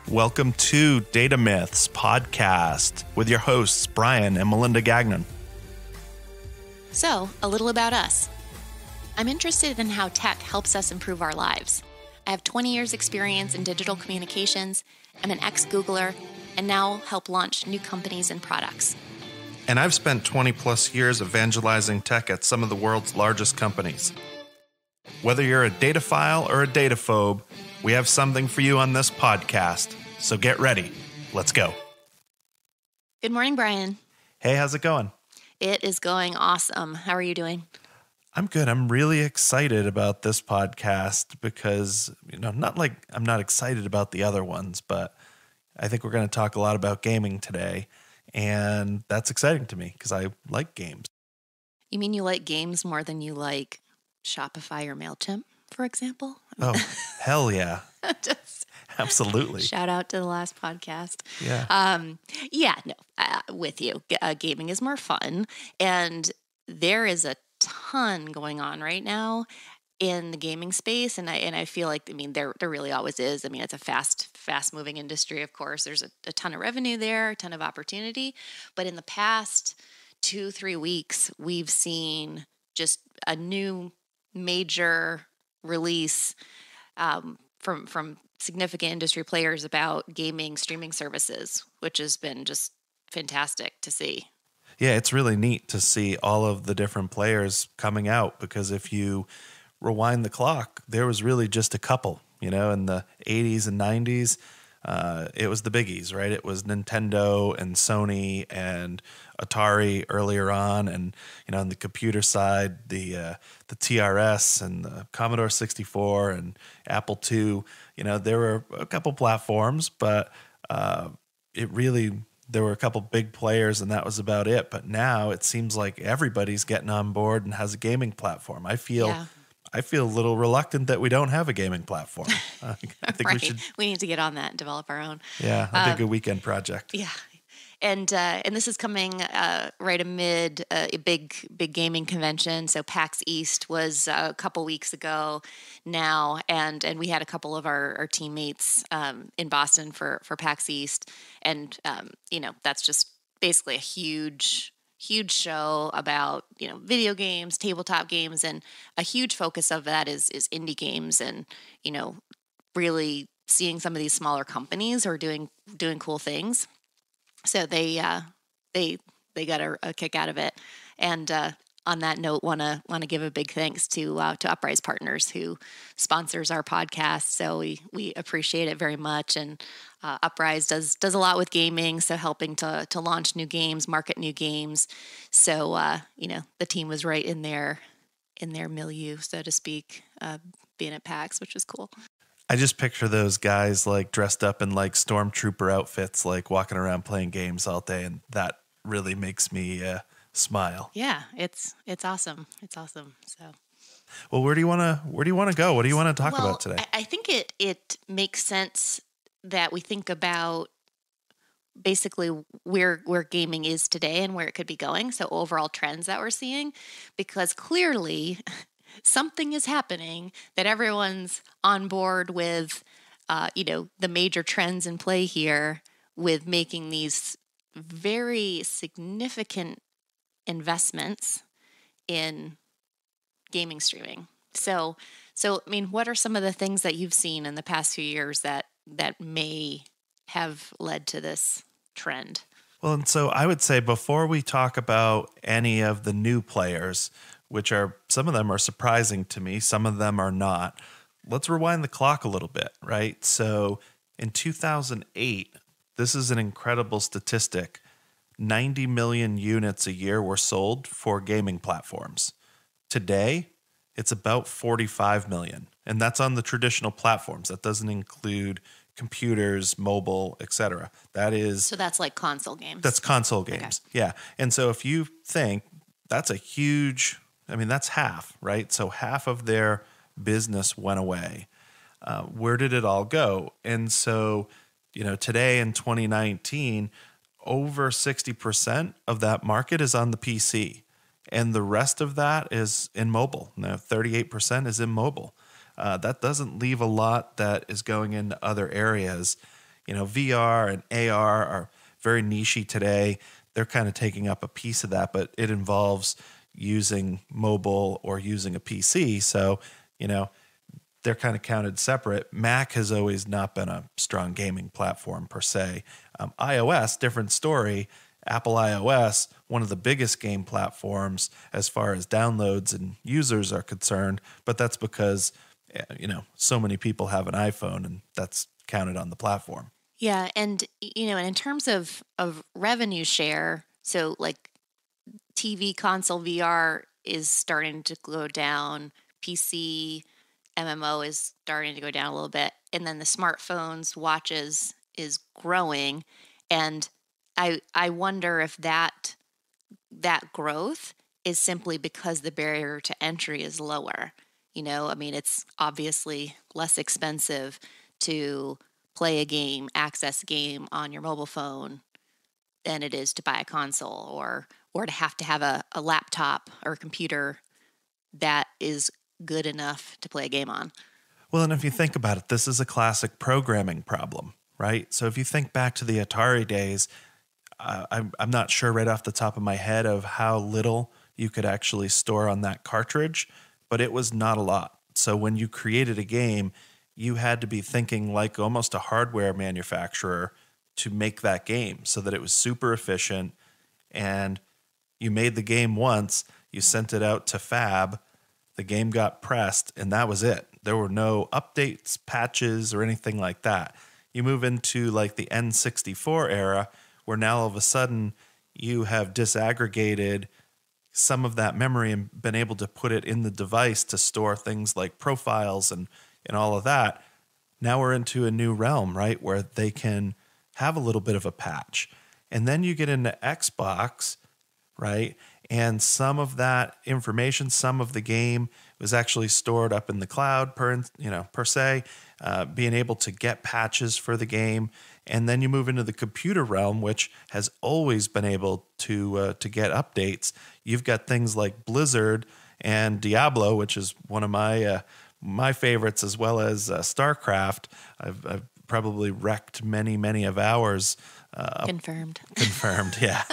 Welcome to Data Myths Podcast with your hosts, Brian and Malinda Gagnon. So, a little about us. I'm interested in how tech helps us improve our lives. I have 20 years experience in digital communications. I'm an ex-Googler and now help launch new companies and products. And I've spent 20 plus years evangelizing tech at some of the world's largest companies. Whether you're a dataphile or a dataphobe, we have something for you on this podcast. So get ready. Let's go. Good morning, Brian. Hey, how's it going? It is going awesome. How are you doing? I'm good. I'm really excited about this podcast because, not like I'm not excited about the other ones, but I think we're going to talk a lot about gaming today. And that's exciting to me because I like games. You mean you like games more than you like Shopify or MailChimp, for example? Oh, hell yeah. Just absolutely. Shout out to the last podcast. Yeah. With you. Gaming is more fun. And there is a ton going on right now in the gaming space. And I feel like, there really always is. It's a fast moving industry, of course. There's a ton of revenue there, a ton of opportunity. But in the past 2-3 weeks, we've seen just a new major release from significant industry players about gaming streaming services, which has been just fantastic to see. Yeah, it's really neat to see all of the different players coming out because if you rewind the clock, there was really just a couple, in the 80s and 90s. It was the biggies, right? It was Nintendo and Sony and Atari earlier on. And, on the computer side, the TRS and the Commodore 64 and Apple II, there were a couple platforms, but there were a couple big players and that was about it. But now it seems like everybody's getting on board and has a gaming platform. I feel a little reluctant that we don't have a gaming platform. I think right. We need to get on that and develop our own. Yeah, that'd be a good weekend project. Yeah. And this is coming right amid a big gaming convention. So PAX East was a couple weeks ago now, and we had a couple of our teammates in Boston for PAX East, and that's just basically a huge show about video games, tabletop games, and a huge focus of that is indie games, and really seeing some of these smaller companies who are doing cool things. So they got a kick out of it, and on that note, want to give a big thanks to Uprise Partners who sponsors our podcast. So we appreciate it very much, and Uprise does a lot with gaming, so helping to launch new games, market new games. So the team was right in their milieu, so to speak, being at PAX, which was cool. I just picture those guys like dressed up in like stormtrooper outfits, like walking around playing games all day, and that really makes me smile. Yeah, it's awesome. It's awesome. So, well, where do you want to go? What do you want to talk about today? I think it makes sense that we think about basically where gaming is today and where it could be going. So overall trends that we're seeing, because clearly something is happening that everyone's on board with, the major trends in play here with making these very significant investments in gaming streaming. So, what are some of the things that you've seen in the past few years that may have led to this trend? Well, and so I would say before we talk about any of the new players, which are, some of them are surprising to me, some of them are not. Let's rewind the clock a little bit, right? So in 2008, this is an incredible statistic. 90 million units a year were sold for gaming platforms. Today, it's about 45 million. And that's on the traditional platforms. That doesn't include computers, mobile, etc. So that's like console games. That's console games. Okay. Yeah. And so if you think that's a huge, that's half, right? So half of their business went away. Where did it all go? And so, today in 2019, over 60% of that market is on the PC. And the rest of that is in mobile. Now, 38% is in mobile. That doesn't leave a lot that is going into other areas. VR and AR are very nichey today. They're kind of taking up a piece of that, but it involves using mobile or using a PC. So, you know, they're kind of counted separate. Mac has always not been a strong gaming platform per se. iOS, different story. Apple iOS, one of the biggest game platforms as far as downloads and users are concerned, but that's because so many people have an iPhone and that's counted on the platform. Yeah, and and in terms of revenue share, so like TV console VR is starting to go down, PC MMO is starting to go down a little bit, and then the smartphones, watches is growing, and I wonder if that growth is simply because the barrier to entry is lower. I mean, it's obviously less expensive to play a game, access a game on your mobile phone than it is to buy a console or to have a laptop or a computer that is good enough to play a game on. Well, and if you think about it, this is a classic programming problem, right? So if you think back to the Atari days, I'm not sure right off the top of my head of how little you could actually store on that cartridge, but it was not a lot. So when you created a game, you had to be thinking like almost a hardware manufacturer to make that game so that it was super efficient. And you made the game once, you sent it out to fab, the game got pressed, and that was it. There were no updates, patches, or anything like that. You move into like the N64 era, where now all of a sudden you have disaggregated some of that memory and been able to put it in the device to store things like profiles and all of that. Now we're into a new realm, right? Where they can have a little bit of a patch. And then you get into Xbox, right? And some of that information, some of the game was actually stored up in the cloud per se, being able to get patches for the game. And then you move into the computer realm, which has always been able to get updates. You've got things like Blizzard and Diablo, which is one of my favorites, as well as StarCraft. I've probably wrecked many of hours. Confirmed, yeah.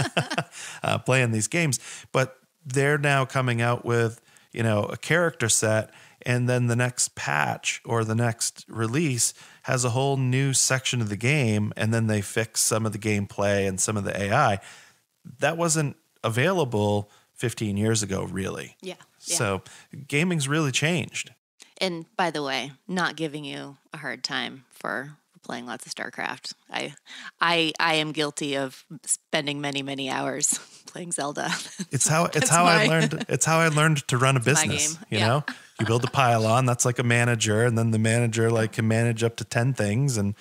Playing these games, but they're now coming out with a character set, and then the next patch or the next release has a whole new section of the game, and then they fix some of the gameplay and some of the AI that wasn't available 15 years ago, really. Yeah. So gaming's really changed. And by the way, not giving you a hard time for playing lots of StarCraft. I am guilty of spending many hours playing Zelda. It's how I learned to run a business. You build a pylon, that's like a manager, and then the manager can manage up to 10 things, and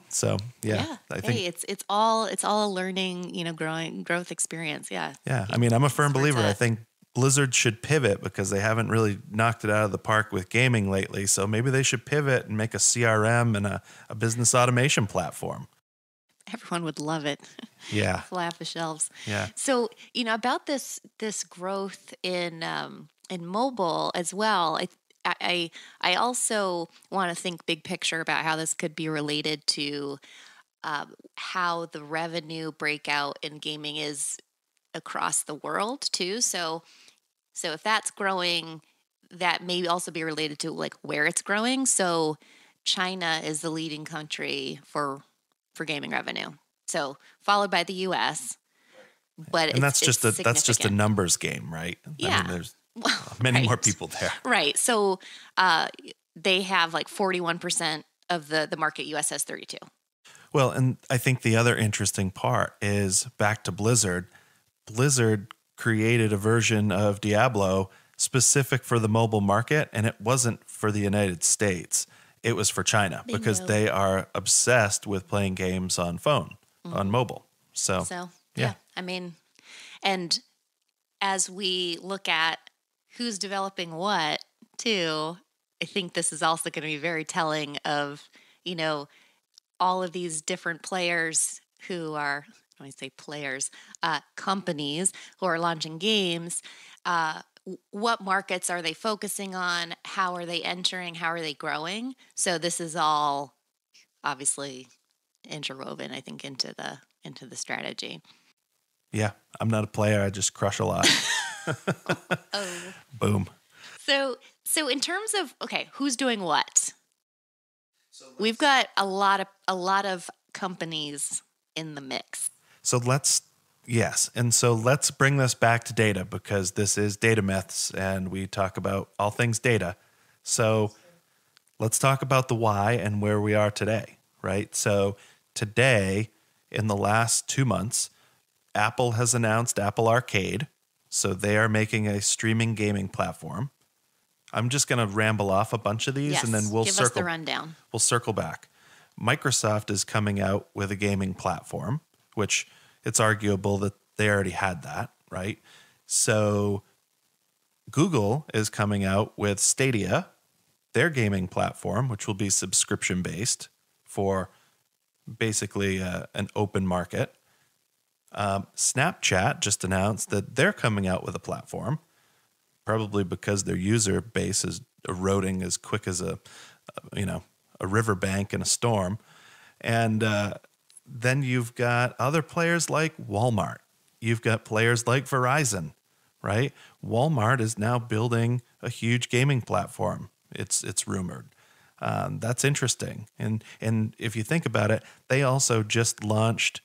so I think it's all a learning, growth experience. Yeah. I mean, I'm a firm believer. I think Blizzard should pivot because they haven't really knocked it out of the park with gaming lately. So maybe they should pivot and make a CRM and a business automation platform. Everyone would love it. Yeah. Fly off the shelves. Yeah. So, about this growth in mobile as well, I also want to think big picture about how this could be related to how the revenue breakout in gaming is across the world too. So if that's growing, that may also be related to like where it's growing. So China is the leading country for gaming revenue. So followed by the US. But that's just a numbers game, right? Yeah. I mean, there's many more people there. Right. So they have like 41% of the market. US has 32. Well, and I think the other interesting part is back to Blizzard. Blizzard created a version of Diablo specific for the mobile market, and it wasn't for the United States. It was for China because they are obsessed with playing games on phone, on mobile. So yeah. I mean, and as we look at who's developing what too, I think this is also going to be very telling of, all of these different players who are, when I say players, companies who are launching games. What markets are they focusing on? How are they entering? How are they growing? So this is all obviously interwoven, I think, into the strategy. Yeah, I'm not a player. I just crush a lot. Oh. Boom. So in terms of, okay, who's doing what? We've got a lot of companies in the mix. So yes. And so let's bring this back to data because this is Data Myths and we talk about all things data. So let's talk about the why and where we are today, right? So today, in the last 2 months, Apple has announced Apple Arcade. So they are making a streaming gaming platform. I'm just going to ramble off a bunch of these Yes, and then we'll give us the rundown. We'll circle back. Microsoft is coming out with a gaming platform, which it's arguable that they already had that, right? So Google is coming out with Stadia, their gaming platform, which will be subscription based for basically an open market. Snapchat just announced that they're coming out with a platform, probably because their user base is eroding as quick as a riverbank in a storm. And then you've got other players like Walmart. You've got players like Verizon, right? Walmart is now building a huge gaming platform. It's rumored. That's interesting. And if you think about it, they also just launched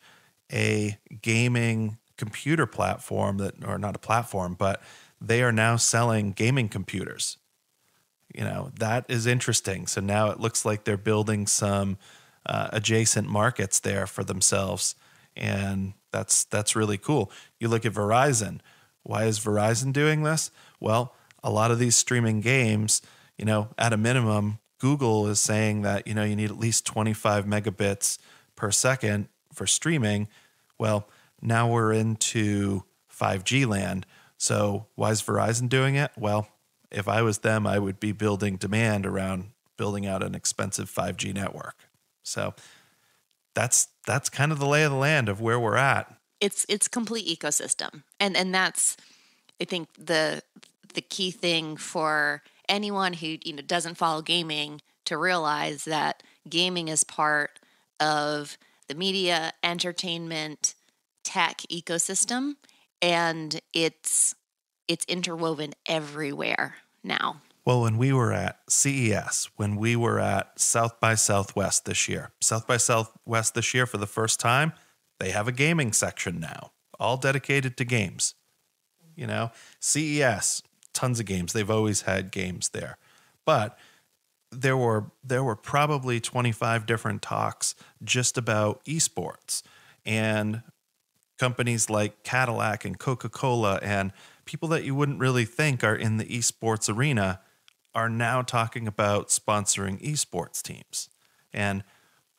a gaming computer platform or not a platform, but they are now selling gaming computers. That is interesting. So now it looks like they're building some adjacent markets there for themselves. And that's really cool. You look at Verizon. Why is Verizon doing this? Well, a lot of these streaming games, at a minimum, Google is saying that, you need at least 25 megabits per second for streaming. Well, now we're into 5G land. So why is Verizon doing it? Well, if I was them, I would be building demand around building out an expensive 5G network. So that's kind of the lay of the land of where we're at. It's complete ecosystem. And that's, I think, the key thing for anyone who doesn't follow gaming to realize that gaming is part of the media, entertainment, tech ecosystem, and it's interwoven everywhere now. Well, when we were at CES, when we were at South by Southwest this year, for the first time, they have a gaming section now, all dedicated to games. CES, tons of games. They've always had games there. But there were probably 25 different talks just about esports, and companies like Cadillac and Coca-Cola and people that you wouldn't really think are in the esports arena are now talking about sponsoring esports teams. And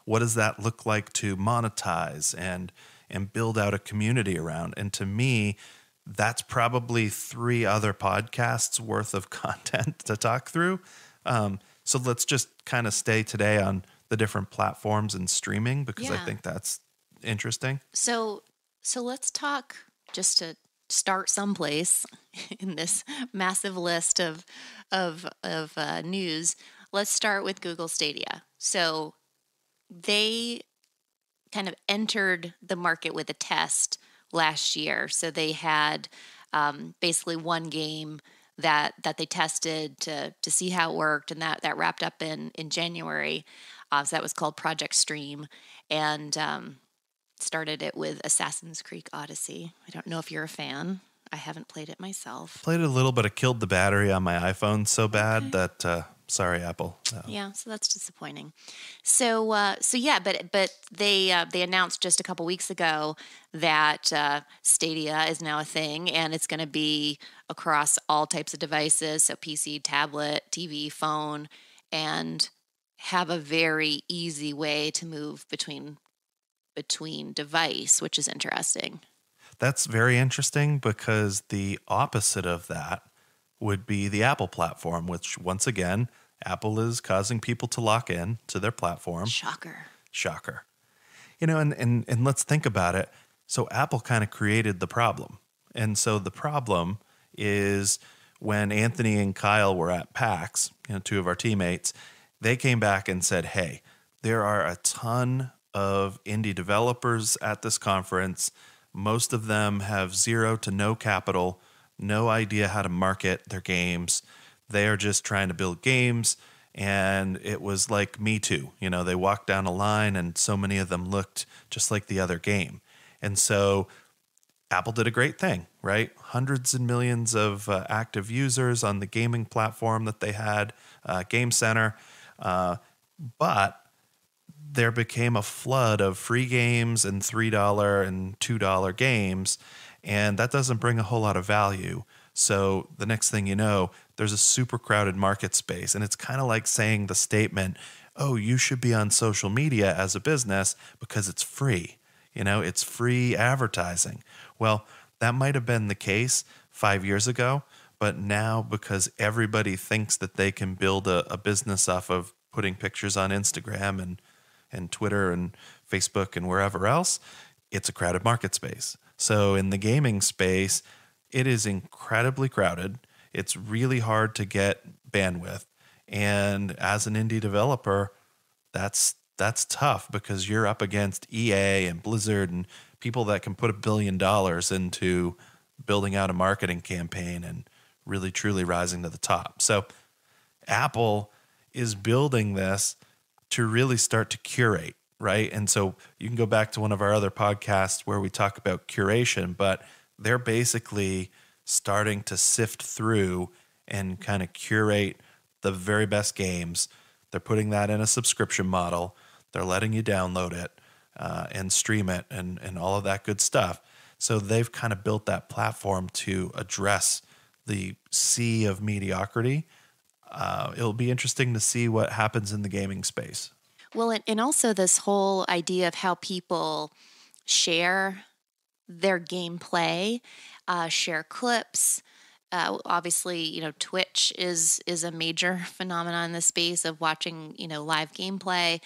what does that look like to monetize and build out a community around? And to me, that's probably 3 other podcasts worth of content to talk through. So let's just kind of stay today on the different platforms and streaming because I think that's interesting. So let's talk, just to start someplace in this massive list of news. Let's start with Google Stadia. So they kind of entered the market with a test last year. So they had basically one game that they tested to see how it worked, and that wrapped up in January. So that was called Project Stream, and started it with Assassin's Creed Odyssey. I don't know if you're a fan. I haven't played it myself. Played a little, but it killed the battery on my iPhone so bad that sorry, Apple. Yeah, so that's disappointing. So yeah, but they announced just a couple weeks ago that Stadia is now a thing, and it's going to be across all types of devices, so PC, tablet, TV, phone, and have a very easy way to move between device, which is interesting. That's very interesting because the opposite of that would be the Apple platform, which once again, Apple is causing people to lock in to their platform. Shocker. And let's think about it. So Apple kind of created the problem. And so the problem is when Anthony and Kyle were at PAX, 2 of our teammates, they came back and said, hey, there are a ton of indie developers at this conference. Most of them have zero to no capital, no idea how to market their games. They are just trying to build games. And it was like Me Too. They walked down a line and so many of them looked just like the other game. And so Apple did a great thing, right? Hundreds and millions of active users on the gaming platform that they had, Game Center. But there became a flood of free games and $3 and $2 games, and that doesn't bring a whole lot of value. So the next thing you know, there's a super crowded market space, and it's kind of like saying the statement, oh, you should be on social media as a business because it's free. It's free advertising. Well, that might have been the case 5 years ago, but now because everybody thinks that they can build a business off of putting pictures on Instagram and Twitter and Facebook and wherever else, it's a crowded market space. So in the gaming space, it is incredibly crowded. It's really hard to get bandwidth. And as an indie developer, that's tough because you're up against EA and Blizzard and people that can put $1 billion into building out a marketing campaign and really truly rising to the top. So Apple is building this to really start to curate, right? And so you can go back to one of our other podcasts where we talk about curation, but they're basically starting to sift through and kind of curate the very best games. They're putting that in a subscription model. They're letting you download it and stream it and all of that good stuff. So they've kind of built that platform to address the sea of mediocrity. It'll be interesting to see what happens in the gaming space. Well, and also this whole idea of how people share their gameplay, share clips. Obviously, Twitch is a major phenomenon in the space of watching, live gameplay.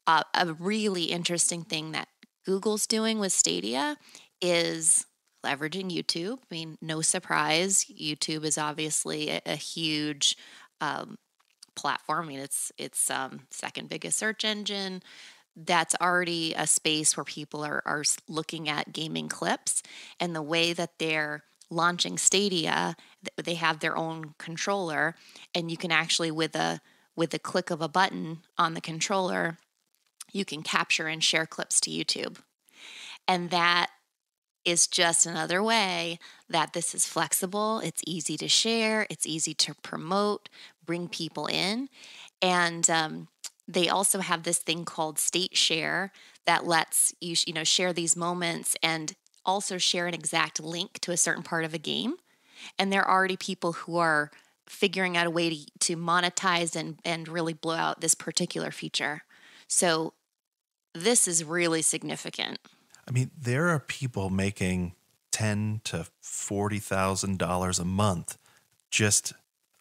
A really interesting thing that Google's doing with Stadia is leveraging YouTube. I mean, no surprise, YouTube is obviously a huge platform. I mean, it's second biggest search engine. That's already a space where people are looking at gaming clips, and the way that they're launching Stadia, they have their own controller, and you can actually with a click of a button on the controller, you can capture and share clips to YouTube. And that is just another way that this is flexible. It's easy to share. It's easy to promote, bring people in. And they also have this thing called State Share that lets you, share these moments and also share an exact link to a certain part of a game. And there are already people who are figuring out a way to monetize and really blow out this particular feature. So this is really significant. I mean, there are people making $10,000 to $40,000 a month just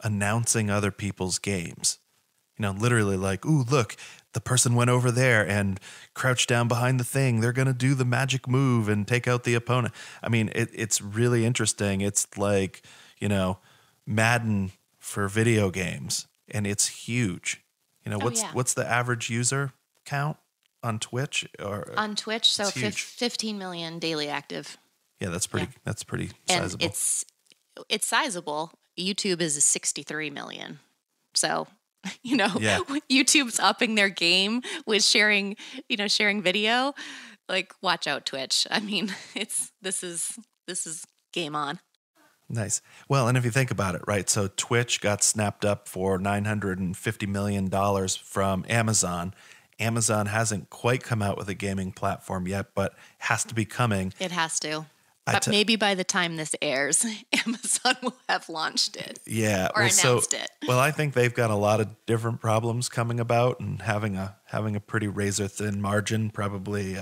announcing other people's games. Literally like, ooh, look, the person went over there and crouched down behind the thing. They're going to do the magic move and take out the opponent. I mean, it's really interesting. It's like, Madden for video games, and it's huge. What's the average user count on Twitch? On Twitch, so 15 million daily active. Yeah, that's pretty sizable. And it's sizable. YouTube is 63 million. So, YouTube's upping their game with sharing video. Like, watch out, Twitch. I mean, this is game on. Nice. Well, and if you think about it, right? So Twitch got snapped up for $950 million from Amazon. Amazon hasn't quite come out with a gaming platform yet, but has to be coming. It has to. But maybe by the time this airs, Amazon will have launched it. Yeah, or announced it. Well, I think they've got a lot of different problems coming about, and having a pretty razor thin margin probably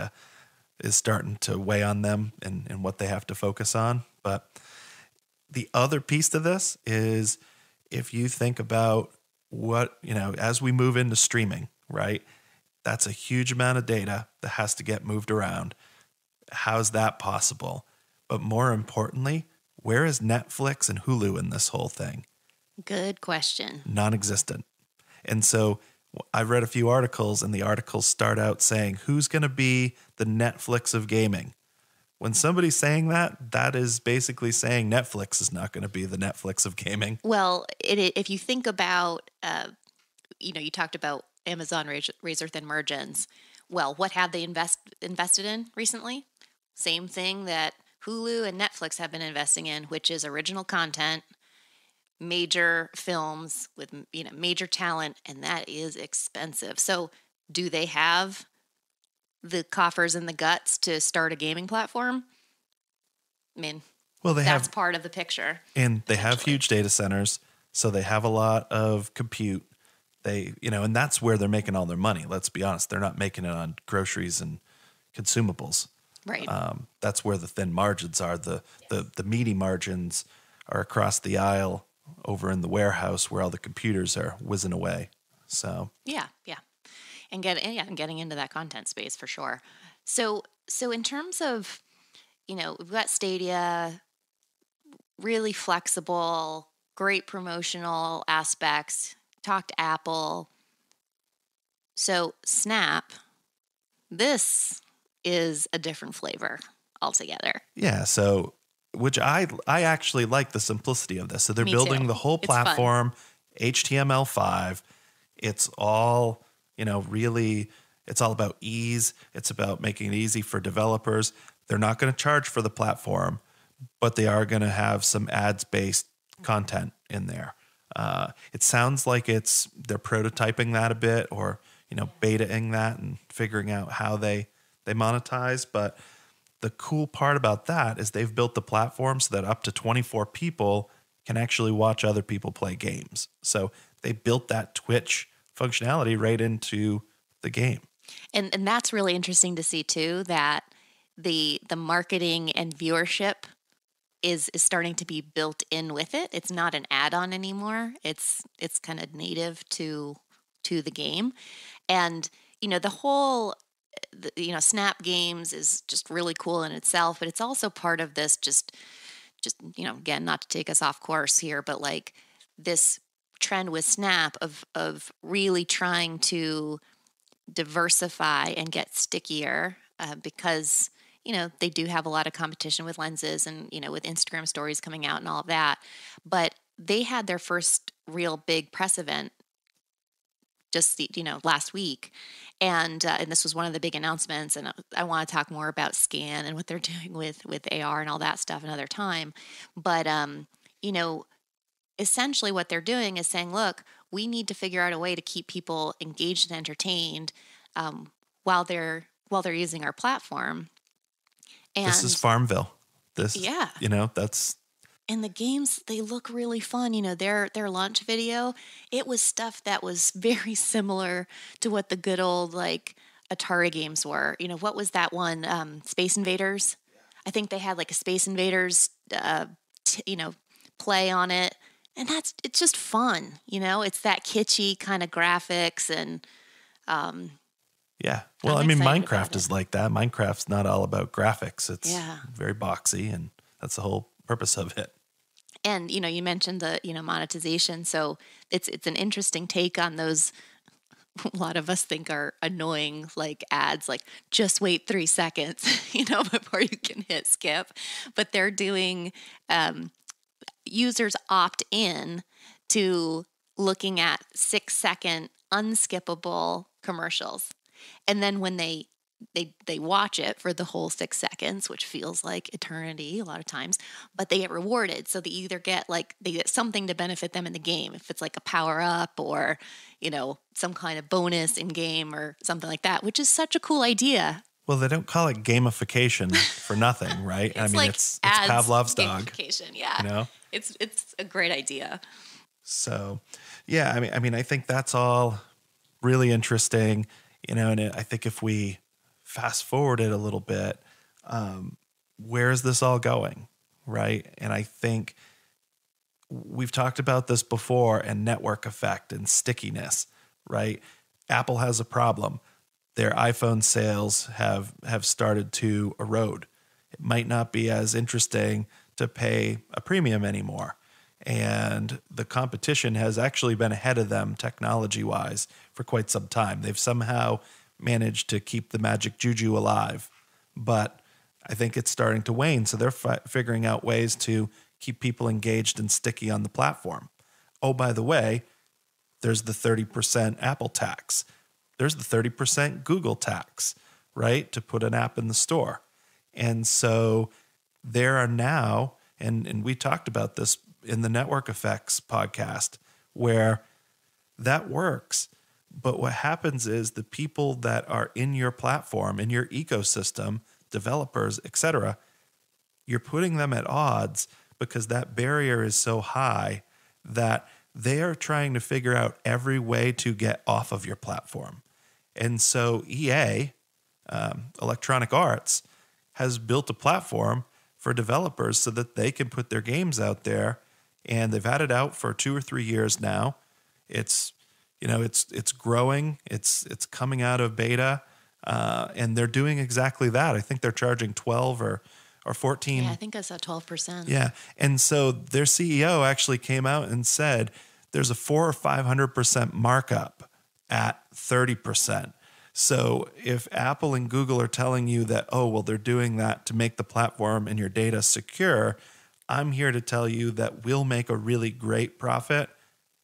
is starting to weigh on them and what they have to focus on. But the other piece to this is, if you think about what, as we move into streaming, right? That's a huge amount of data that has to get moved around. How's that possible? But more importantly, where is Netflix and Hulu in this whole thing? Good question. Non-existent. And so I've read a few articles, and the articles start out saying, who's going to be the Netflix of gaming? When somebody's saying that, that is basically saying Netflix is not going to be the Netflix of gaming. Well, if you think about, you talked about Amazon razor thin margins. Well, what have they invested in recently? Same thing that Hulu and Netflix have been investing in, which is original content, major films with major talent, and that is expensive. So, do they have the coffers and the guts to start a gaming platform? I mean, Well, that's part of the picture. And they have huge data centers, so they have a lot of compute. And that's where they're making all their money. Let's be honest. They're not making it on groceries and consumables. Right. That's where the thin margins are. The meaty margins are across the aisle over in the warehouse where all the computers are whizzing away. So yeah. And getting into that content space for sure. So in terms of, we've got Stadia, really flexible, great promotional aspects. Talk to Apple. So Snap, this is a different flavor altogether. Yeah, so which I actually like the simplicity of this. So they're building the whole platform, HTML5. It's all, really, it's all about ease. It's about making it easy for developers. They're not going to charge for the platform, but they are going to have some ads-based content in there. It sounds like they're prototyping that a bit, or betaing that and figuring out how they monetize. But the cool part about that is they've built the platform so that up to 24 people can actually watch other people play games. So they built that Twitch functionality right into the game. And that's really interesting to see too, that the marketing and viewership is starting to be built in with it. It's not an add-on anymore. It's kind of native to the game. And the whole Snap Games is just really cool in itself, but it's also part of this just again, not to take us off course here, but like this trend with Snap of really trying to diversify and get stickier, because they do have a lot of competition with lenses and with Instagram stories coming out and all of that. But they had their first real big press event just last week, and this was one of the big announcements. And I want to talk more about Scan and what they're doing with AR and all that stuff another time. But essentially what they're doing is saying, look, we need to figure out a way to keep people engaged and entertained while they're using our platform. And this is Farmville. That's. And the games, they look really fun. Their launch video, it was stuff that was very similar to what the good old like Atari games were. What was that one? Space Invaders. I think they had like a Space Invaders, play on it, and it's just fun. It's that kitschy kind of graphics and. Yeah. Well, Minecraft is like that. Minecraft's not all about graphics. It's very boxy, and that's the whole purpose of it. And, you mentioned the, monetization. So it's an interesting take on those. A lot of us think are annoying, like ads, like just wait 3 seconds, before you can hit skip. But they're doing, users opt in to looking at 6-second unskippable commercials. And then when they watch it for the whole 6 seconds, which feels like eternity a lot of times, but they get rewarded. So they either get they get something to benefit them in the game, if it's like a power up or, some kind of bonus in game or something like that, which is such a cool idea. Well, they don't call it gamification for nothing, right? It's it's Pavlov's dog. Gamification, yeah. It's a great idea. So, yeah, I think that's all really interesting, and I think if we fast forward it a little bit, where is this all going, right? And I think we've talked about this before, and network effect and stickiness, right? Apple has a problem. Their iPhone sales have started to erode. It might not be as interesting to pay a premium anymore. And the competition has actually been ahead of them technology-wise for quite some time. They've somehow managed to keep the magic juju alive, but I think it's starting to wane. So they're figuring out ways to keep people engaged and sticky on the platform. Oh, by the way, there's the 30% Apple tax. There's the 30% Google tax, right? To put an app in the store. And so there are now, and we talked about this in the Network Effects podcast, where that works. But what happens is the people that are in your platform, in your ecosystem, developers, etc., you're putting them at odds because that barrier is so high that they are trying to figure out every way to get off of your platform. And so EA, Electronic Arts, has built a platform for developers so that they can put their games out there. And they've had it out for 2 or 3 years now. It's, it's growing. It's coming out of beta, and they're doing exactly that. I think they're charging 12 or 14. Yeah, I think I saw 12%. Yeah. And so their CEO actually came out and said there's a 400 or 500% markup at 30%. So if Apple and Google are telling you that, oh, well, they're doing that to make the platform and your data secure, I'm here to tell you that we'll make a really great profit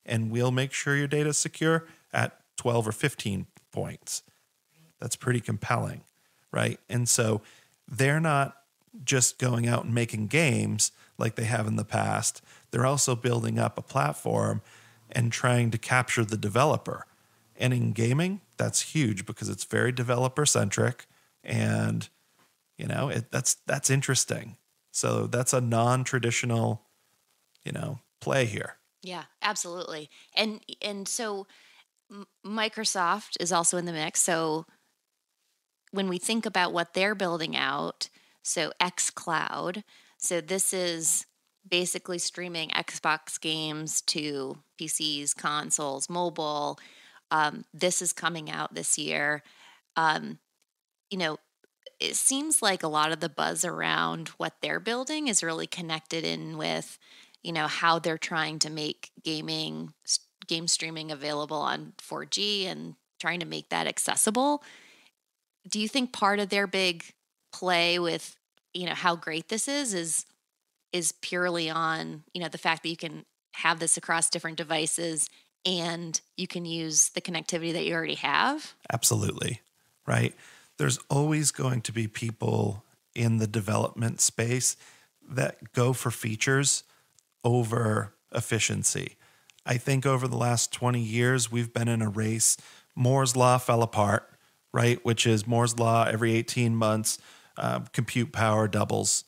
and we'll make sure your data is secure at 12 or 15 points. That's pretty compelling, right? And so they're not just going out and making games like they have in the past. They're also building up a platform and trying to capture the developer. And in gaming, that's huge because it's very developer centric, and that's interesting. So that's a non-traditional, play here. Yeah, absolutely. And so Microsoft is also in the mix. So when we think about what they're building out, so xCloud, so this is basically streaming Xbox games to PCs, consoles, mobile. This is coming out this year. Um, you know, it seems like a lot of the buzz around what they're building is really connected in with, how they're trying to make game streaming available on 4G and trying to make that accessible. Do you think part of their big play with, how great this is purely on, the fact that you can have this across different devices and you can use the connectivity that you already have? Absolutely. Right. There's always going to be people in the development space that go for features over efficiency. I think over the last 20 years, we've been in a race. Moore's Law fell apart, right? Which is Moore's Law every 18 months, compute power doubles,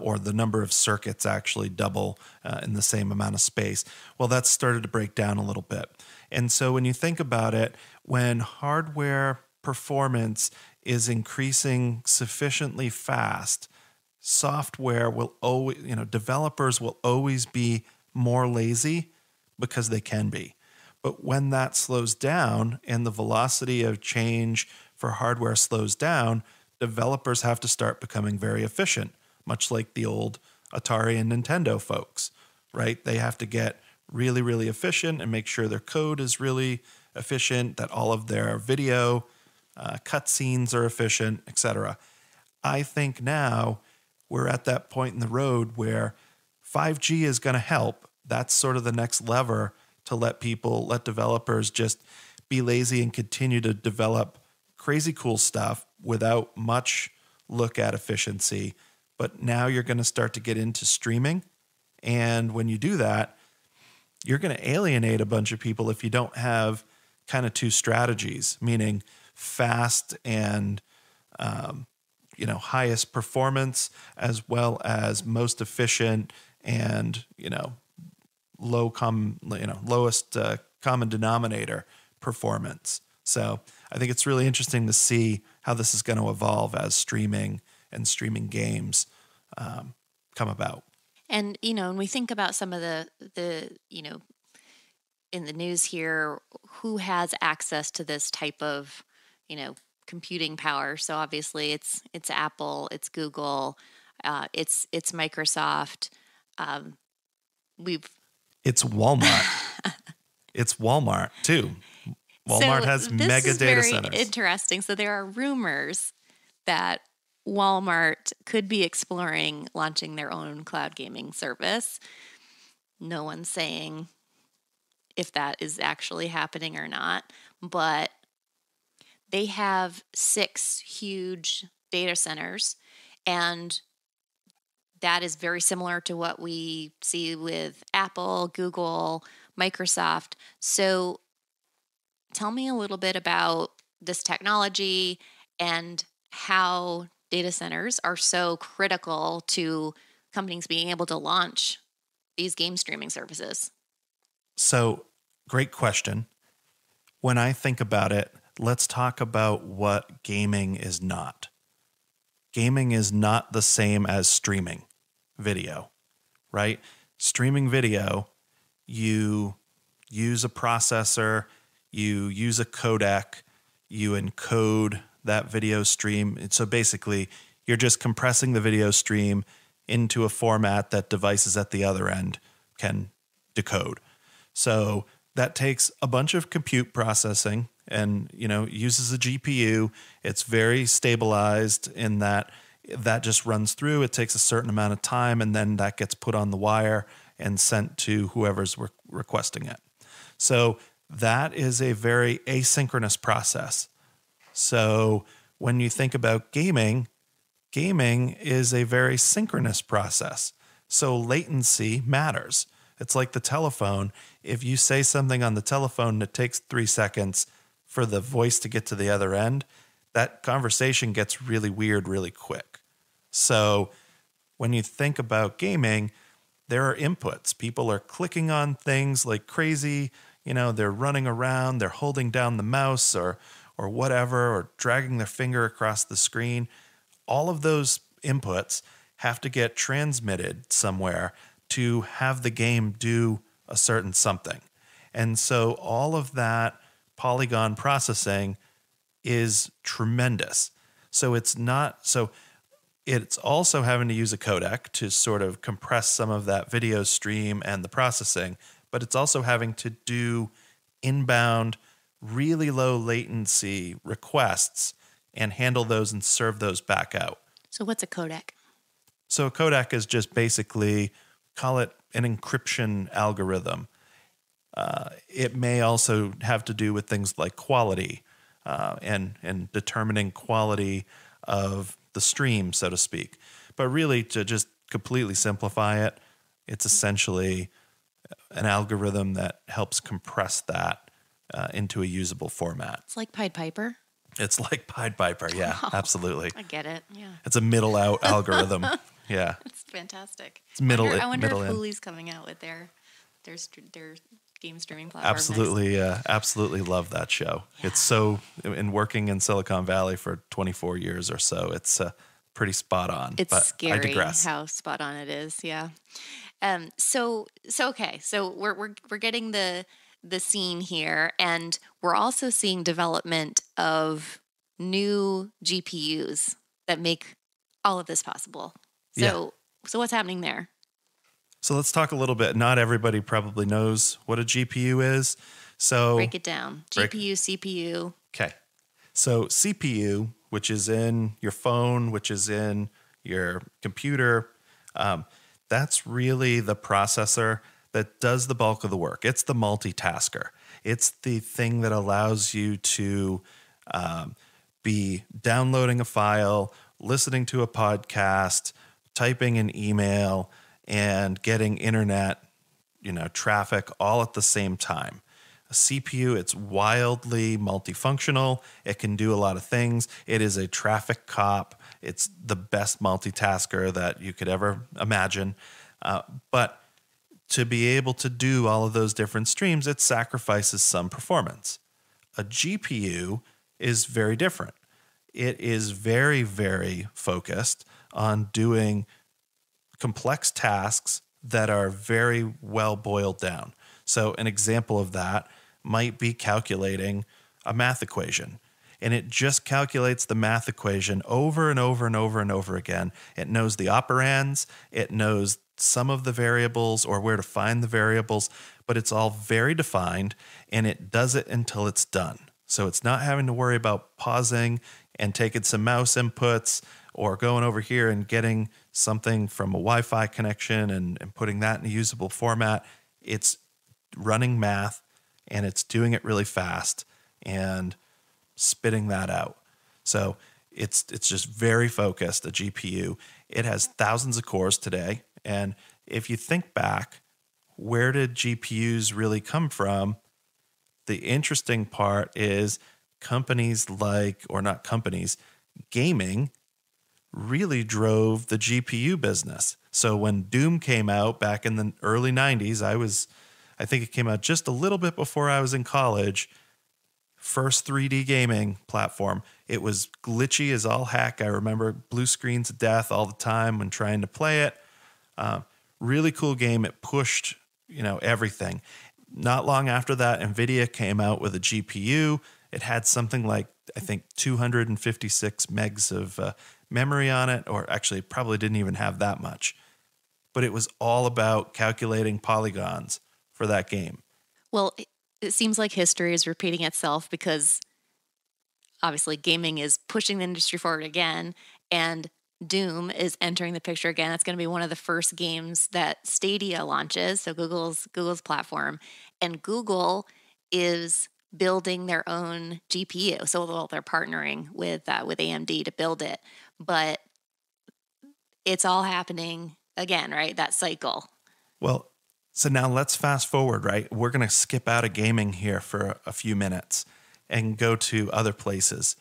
or the number of circuits actually double in the same amount of space. Well, that's started to break down a little bit. And so when you think about it, when hardware performance is increasing sufficiently fast, software will always, developers will always be more lazy because they can be. But when that slows down and the velocity of change for hardware slows down, developers have to start becoming very efficient, much like the old Atari and Nintendo folks, right? They have to get really, really efficient and make sure their code is really efficient, that all of their video cutscenes are efficient, etc. I think now we're at that point in the road where 5G is going to help. That's sort of the next lever to let developers just be lazy and continue to develop crazy cool stuff without much look at efficiency. But now you're going to start to get into streaming. And when you do that, you're going to alienate a bunch of people if you don't have kind of two strategies, meaning fast and highest performance, as well as most efficient and lowest common denominator performance. So I think it's really interesting to see how this is going to evolve as streaming and streaming games come about. And when we think about some of the in the news here, who has access to this type of computing power? So obviously it's Apple, it's Google, it's Microsoft. We've It's Walmart. It's Walmart too. Walmart has this mega is data very centers. interesting. So there are rumors that Walmart could be exploring launching their own cloud gaming service. No one's saying if that is actually happening or not, but they have 6 huge data centers, and that is very similar to what we see with Apple, Google, Microsoft. So tell me a little bit about this technology and how data centers are so critical to companies being able to launch these game streaming services. So, great question. When I think about it, let's talk about what gaming is not. Gaming is not the same as streaming video, right? Streaming video, you use a processor, you use a codec, you encode that video stream. And so basically, you're just compressing the video stream into a format that devices at the other end can decode. So that takes a bunch of compute processing and, uses a GPU. It's very stabilized in that just runs through. It takes a certain amount of time, and then that gets put on the wire and sent to whoever's requesting it. So that is a very asynchronous process. So when you think about gaming is a very synchronous process. So latency matters. It's like the telephone. If you say something on the telephone and it takes 3 seconds for the voice to get to the other end, that conversation gets really weird really quick. So when you think about gaming, there are inputs. People are clicking on things like crazy. They're running around, they're holding down the mouse or whatever, or dragging their finger across the screen. All of those inputs have to get transmitted somewhere to have the game do a certain something. And so all of that polygon processing is tremendous. So it's also having to use a codec to sort of compress some of that video stream and the processing, but it's also having to do inbound, really low latency requests and handle those and serve those back out. So what's a codec? So a codec is just basically, call it an encryption algorithm. It may also have to do with things like quality and determining quality of the stream, so to speak. But really, to just completely simplify it, it's essentially an algorithm that helps compress that into a usable format. It's like Pied Piper. It's like Pied Piper, yeah, absolutely. I get it, yeah. It's a middle out algorithm, yeah. It's fantastic. It's middle. I wonder middle if in. Huli's coming out with their game streaming platform. Absolutely love that show. Yeah. It's so, in working in Silicon Valley for 24 years or so, it's pretty spot on. It's but scary I digress. how spot on it is. Yeah. So we're getting the scene here, and we're also seeing development of new GPUs that make all of this possible. So what's happening there? So let's talk a little bit. Not everybody probably knows what a GPU is. So break it down. GPU, CPU. Okay. So CPU, which is in your phone, which is in your computer, that's really the processor that does the bulk of the work. It's the multitasker. It's the thing that allows you to be downloading a file, listening to a podcast, typing an email, and getting internet, traffic all at the same time. A CPU, it's wildly multifunctional. It can do a lot of things. It is a traffic cop. It's the best multitasker that you could ever imagine. But to be able to do all of those different streams, it sacrifices some performance. A GPU is very different. It is very, very focused on doing complex tasks that are very well boiled down. So an example of that might be calculating a math equation. And it just calculates the math equation over and over and over and over again. It knows the operands. It knows some of the variables or where to find the variables, but it's all very defined and it does it until it's done. So it's not having to worry about pausing and taking some mouse inputs or going over here and getting something from a Wi-Fi connection and putting that in a usable format. It's running math and it's doing it really fast and spitting that out. So it's just very focused, a GPU. It has thousands of cores today. And if you think back, where did GPUs really come from? The interesting part is companies like, or not companies, gaming really drove the GPU business. So when Doom came out back in the early 90s, I think it came out just a little bit before I was in college. First 3D gaming platform. It was glitchy as all heck. I remember blue screens of death all the time when trying to play it. Really cool game. It pushed, everything. Not long after that, NVIDIA came out with a GPU. It had something like, I think, 256 megs of memory on it, or actually probably didn't even have that much. But it was all about calculating polygons for that game. Well, it seems like history is repeating itself because obviously gaming is pushing the industry forward again, and Doom is entering the picture again. It's going to be one of the first games that Stadia launches, so Google's platform, and Google is building their own GPU. So they're partnering with AMD to build it, but it's all happening again, right? That cycle. Well, so now let's fast forward, right? We're going to skip out of gaming here for a few minutes and go to other places.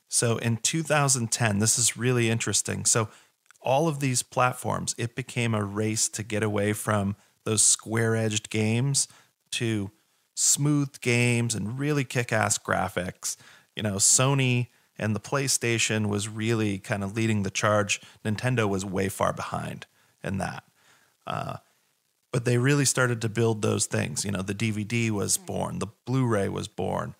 So in 2010, this is really interesting. So all of these platforms, it became a race to get away from those square-edged games to smooth games and really kick-ass graphics. Sony and the PlayStation was really kind of leading the charge. Nintendo was way far behind in that. But they really started to build those things. The DVD was born, the Blu-ray was born,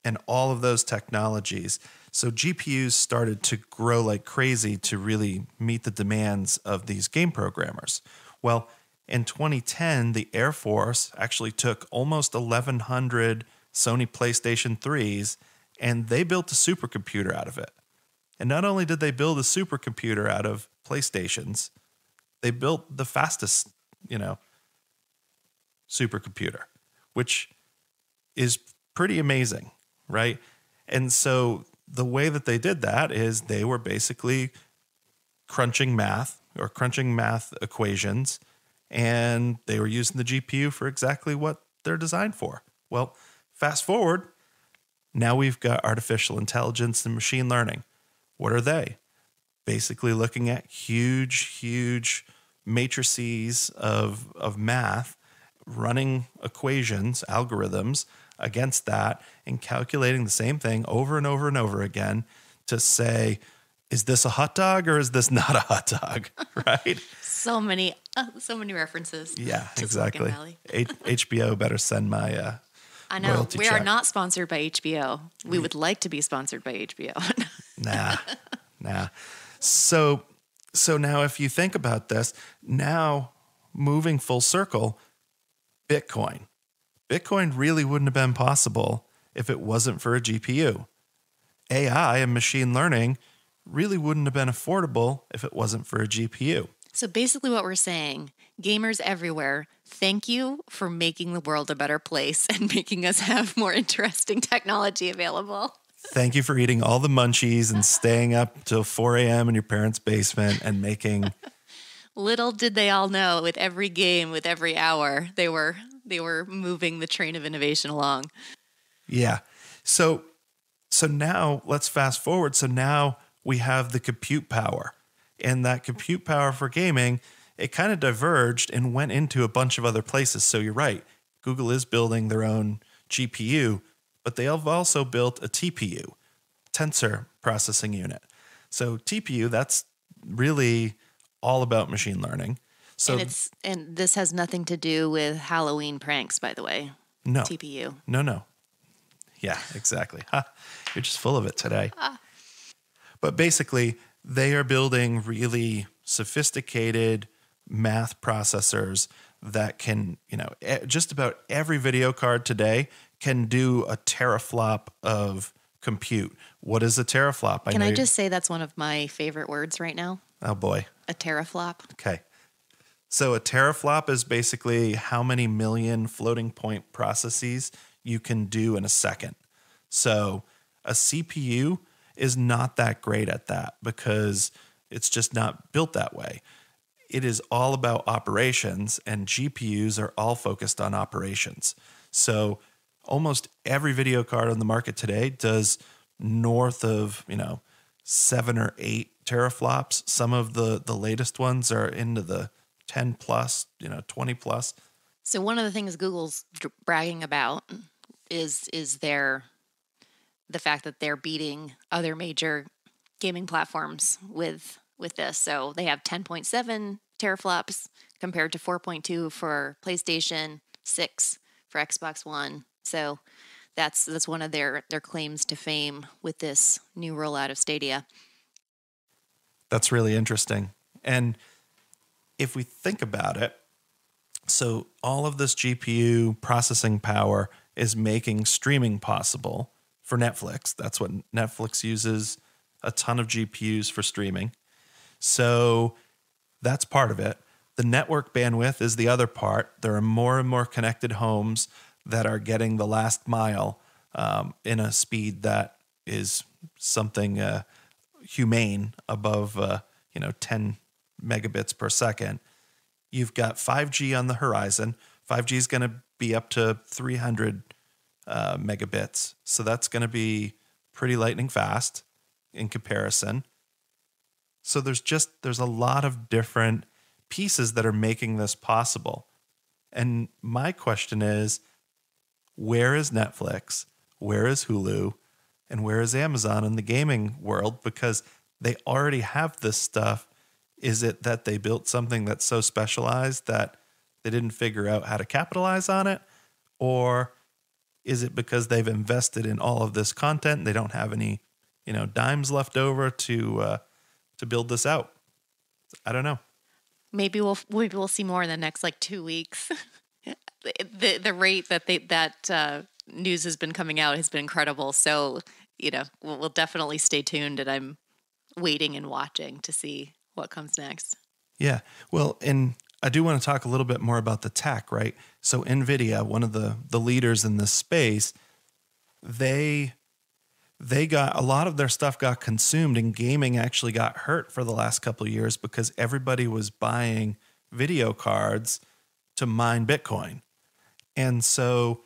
and all of those technologies. So GPUs started to grow like crazy to really meet the demands of these game programmers. Well, in 2010, the Air Force actually took almost 1,100 Sony PlayStation 3s, and they built a supercomputer out of it. And not only did they build a supercomputer out of PlayStations, they built the fastest, supercomputer, which is pretty amazing, right? And so the way that they did that is they were basically crunching math equations, and they were using the GPU for exactly what they're designed for. Well, fast forward, now we've got artificial intelligence and machine learning. What are they? Basically looking at huge matrices of math, running equations, algorithms against that, and calculating the same thing over and over and over again to say, is this a hot dog or is this not a hot dog? Right? So many references. Yeah, to exactly. Silicon Valley. HBO better send my I know. royalty We check. are not sponsored by HBO. We would like to be sponsored by HBO. Nah. So now if you think about this, now moving full circle, Bitcoin really wouldn't have been possible if it wasn't for a GPU. AI and machine learning really wouldn't have been affordable if it wasn't for a GPU. So basically what we're saying, gamers everywhere, thank you for making the world a better place and making us have more interesting technology available. Thank you for eating all the munchies and staying up till 4 a.m. in your parents' basement and making... Little did they all know, with every game, with every hour, they were moving the train of innovation along. Yeah. So now let's fast forward. So now we have the compute power. And that compute power for gaming, it kind of diverged and went into a bunch of other places. So you're right. Google is building their own GPU, but they have also built a TPU, tensor processing unit. So TPU, that's really all about machine learning. So and this has nothing to do with Halloween pranks, by the way. No. TPU. No. Yeah, exactly. You're just full of it today. But basically, they are building really sophisticated math processors that can, just about every video card today can do a teraflop of compute. What is a teraflop? Can I just say that's one of my favorite words right now? Oh boy. A teraflop. Okay. So a teraflop is basically how many million floating point processes you can do in a second. So a CPU is not that great at that because it's just not built that way. It is all about operations, and GPUs are all focused on operations. So almost every video card on the market today does north of, 7 or 8 teraflops. Some of the latest ones are into the 10 plus, 20 plus. So one of the things Google's bragging about is the fact that they're beating other major gaming platforms with this. So they have 10.7 teraflops compared to 4.2 for PlayStation, 6 for Xbox One. So that's one of their claims to fame with this new rollout of Stadia. That's really interesting. And if we think about it, so all of this GPU processing power is making streaming possible for Netflix. That's what Netflix uses, a ton of GPUs for streaming. So that's part of it. The network bandwidth is the other part. There are more and more connected homes that are getting the last mile in a speed that is something humane above 10 megabits per second. You've got 5G on the horizon. 5G is going to be up to 300 megabits. So that's going to be pretty lightning fast in comparison. So there's a lot of different pieces that are making this possible. And my question is, where is Netflix? Where is Hulu? And where is Amazon in the gaming world? Because they already have this stuff. Is it that they built something that's so specialized that they didn't figure out how to capitalize on it? Or is it because they've invested in all of this content and they don't have any, dimes left over to build this out? I don't know. Maybe we'll see more in the next 2 weeks. The rate that news has been coming out has been incredible. So we'll definitely stay tuned, and I'm waiting and watching to see what comes next. Yeah. Well, and I do want to talk a little bit more about the tech, right? So NVIDIA, one of the leaders in this space, they got a lot of their stuff got consumed, and gaming actually got hurt for the last couple of years because everybody was buying video cards to mine Bitcoin. And so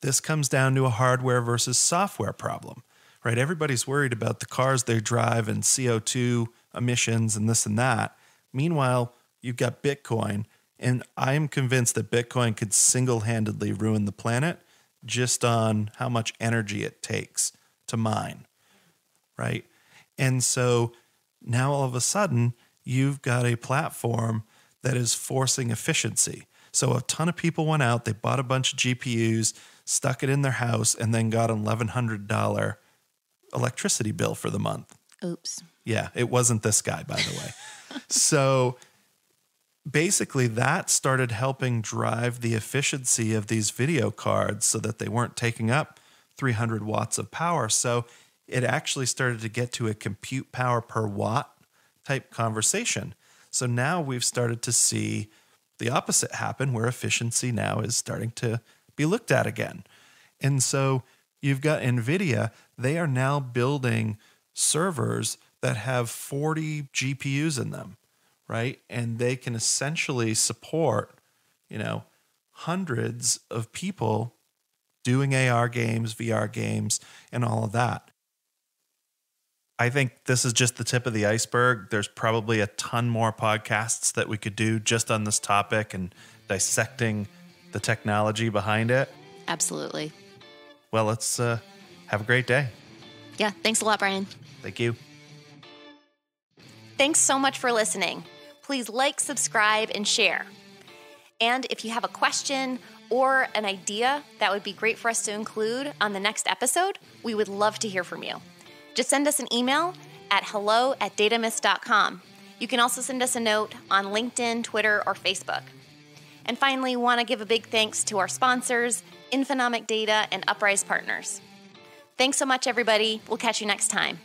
this comes down to a hardware versus software problem, right? Everybody's worried about the cars they drive and CO2 emissions and this and that. Meanwhile, you've got Bitcoin, and I am convinced that Bitcoin could single-handedly ruin the planet just on how much energy it takes to mine, right? And so now all of a sudden, you've got a platform that is forcing efficiency. So a ton of people went out, they bought a bunch of GPUs, stuck it in their house, and then got an $1,100 electricity bill for the month. Oops. Yeah, it wasn't this guy, by the way. So basically that started helping drive the efficiency of these video cards so that they weren't taking up 300 watts of power. So it actually started to get to a compute power per watt type conversation. So now we've started to see the opposite happen, where efficiency now is starting to be looked at again. And so you've got NVIDIA, they are now building servers that have 40 GPUs in them, right? And they can essentially support, hundreds of people doing AR games, VR games, and all of that. I think this is just the tip of the iceberg. There's probably a ton more podcasts that we could do just on this topic and dissecting the technology behind it. Absolutely. Well, let's have a great day. Yeah. Thanks a lot, Brian. Thank you. Thanks so much for listening. Please like, subscribe, and share. And if you have a question or an idea that would be great for us to include on the next episode, we would love to hear from you. Just send us an email at hello@datamist.com. You can also send us a note on LinkedIn, Twitter, or Facebook. And finally, want to give a big thanks to our sponsors, Infonomic Data and Uprise Partners. Thanks so much, everybody. We'll catch you next time.